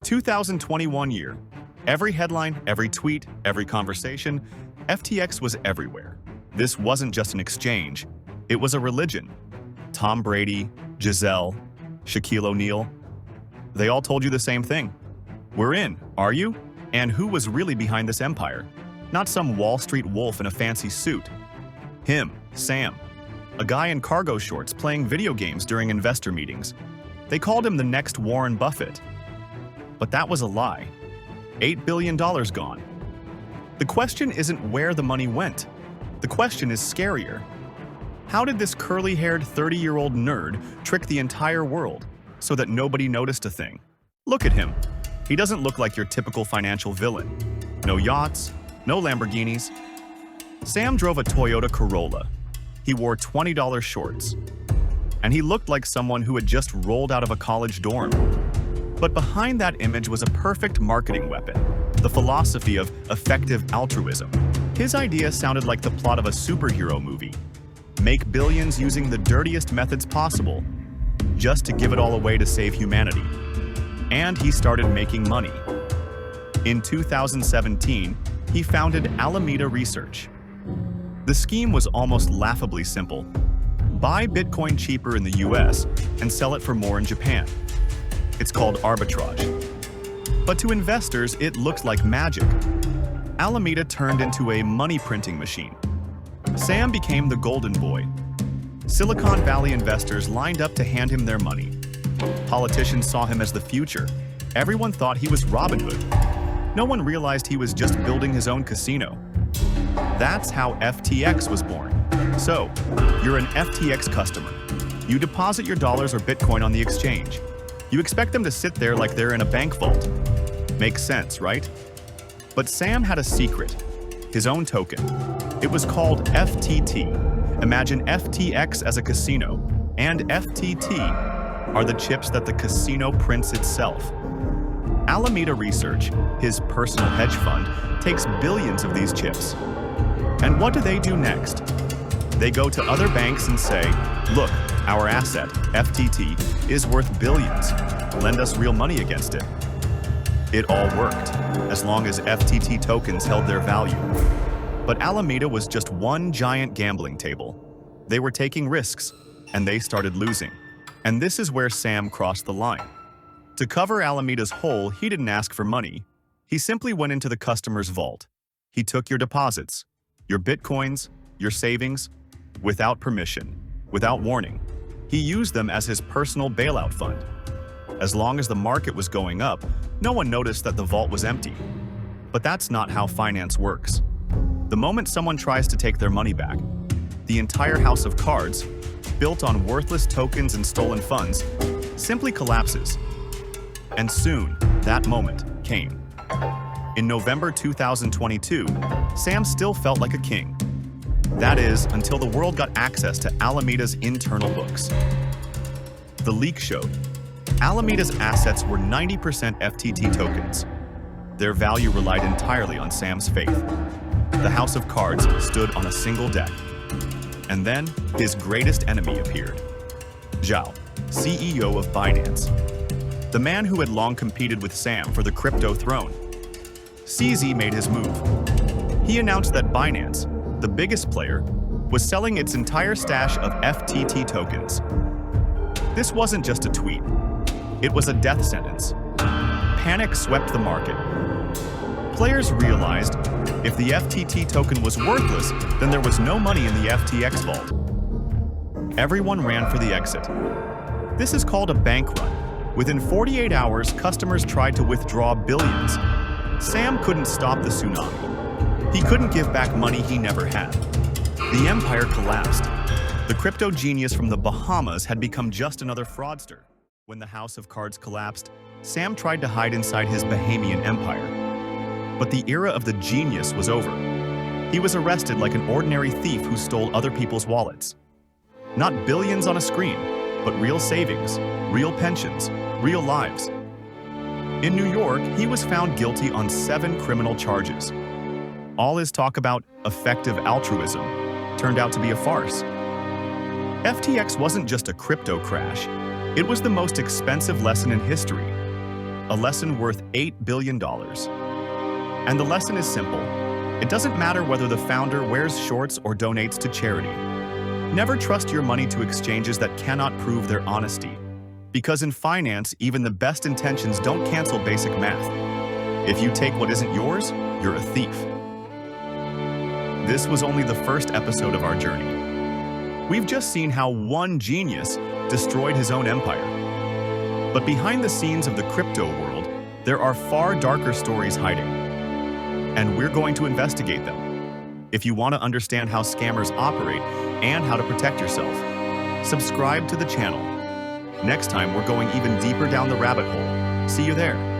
2021 year. Every headline, every tweet, every conversation, FTX was everywhere. This wasn't just an exchange, it was a religion. Tom Brady, Giselle, Shaquille O'Neal, they all told you the same thing. We're in, are you? And who was really behind this empire? Not some Wall Street wolf in a fancy suit. Him, Sam, a guy in cargo shorts playing video games during investor meetings. They called him the next Warren Buffett. But that was a lie. $8 billion gone. The question isn't where the money went. The question is scarier. How did this curly-haired 30-year-old nerd trick the entire world so that nobody noticed a thing? Look at him. He doesn't look like your typical financial villain. No yachts, no Lamborghinis. Sam drove a Toyota Corolla. He wore $20 shorts. And he looked like someone who had just rolled out of a college dorm. But behind that image was a perfect marketing weapon, the philosophy of effective altruism. His idea sounded like the plot of a superhero movie. Make billions using the dirtiest methods possible, just to give it all away to save humanity. And he started making money. In 2017, he founded Alameda Research. The scheme was almost laughably simple. Buy Bitcoin cheaper in the US and sell it for more in Japan. It's called arbitrage. But to investors, it looked like magic. Alameda turned into a money printing machine. Sam became the golden boy. Silicon Valley investors lined up to hand him their money. Politicians saw him as the future. Everyone thought he was Robin Hood. No one realized he was just building his own casino. That's how FTX was born. So, you're an FTX customer. You deposit your dollars or Bitcoin on the exchange. You expect them to sit there like they're in a bank vault. Makes sense, right? But Sam had a secret, his own token. It was called FTT. Imagine FTX as a casino, and FTT are the chips that the casino prints itself. Alameda Research, his personal hedge fund, takes billions of these chips. And what do they do next? They go to other banks and say, look, our asset, FTT, is worth billions. Lend us real money against it. It all worked, as long as FTT tokens held their value. But Alameda was just one giant gambling table. They were taking risks, and they started losing. And this is where Sam crossed the line. To cover Alameda's hole, he didn't ask for money. He simply went into the customer's vault. He took your deposits, your Bitcoins, your savings, without permission, without warning. He used them as his personal bailout fund. As long as the market was going up, no one noticed that the vault was empty. But that's not how finance works. The moment someone tries to take their money back, the entire house of cards, built on worthless tokens and stolen funds, simply collapses. And soon, that moment came. In November 2022, Sam still felt like a king. That is, until the world got access to Alameda's internal books. The leak showed Alameda's assets were 90% FTT tokens. Their value relied entirely on Sam's faith. The house of cards stood on a single deck. And then, his greatest enemy appeared. Zhao, CEO of Binance. The man who had long competed with Sam for the crypto throne. CZ made his move. He announced that Binance, the biggest player, was selling its entire stash of FTT tokens. This wasn't just a tweet. It was a death sentence. Panic swept the market. Players realized if the FTT token was worthless, then there was no money in the FTX vault. Everyone ran for the exit. This is called a bank run. Within 48 hours, customers tried to withdraw billions. Sam couldn't stop the tsunami. He couldn't give back money he never had. The empire collapsed. The crypto genius from the Bahamas had become just another fraudster. When the house of cards collapsed, Sam tried to hide inside his Bahamian empire. But the era of the genius was over. He was arrested like an ordinary thief who stole other people's wallets. Not billions on a screen, but real savings, real pensions, real lives. In New York, he was found guilty on 7 criminal charges. All his talk about effective altruism turned out to be a farce. FTX wasn't just a crypto crash. It was the most expensive lesson in history. a lesson worth $8 billion. And the lesson is simple. It doesn't matter whether the founder wears shorts or donates to charity. Never trust your money to exchanges that cannot prove their honesty. Because in finance, even the best intentions don't cancel basic math. If you take what isn't yours, you're a thief. This was only the first episode of our journey. We've just seen how one genius destroyed his own empire. But behind the scenes of the crypto world, there are far darker stories hiding. And we're going to investigate them. If you want to understand how scammers operate and how to protect yourself, subscribe to the channel. Next time, we're going even deeper down the rabbit hole. See you there.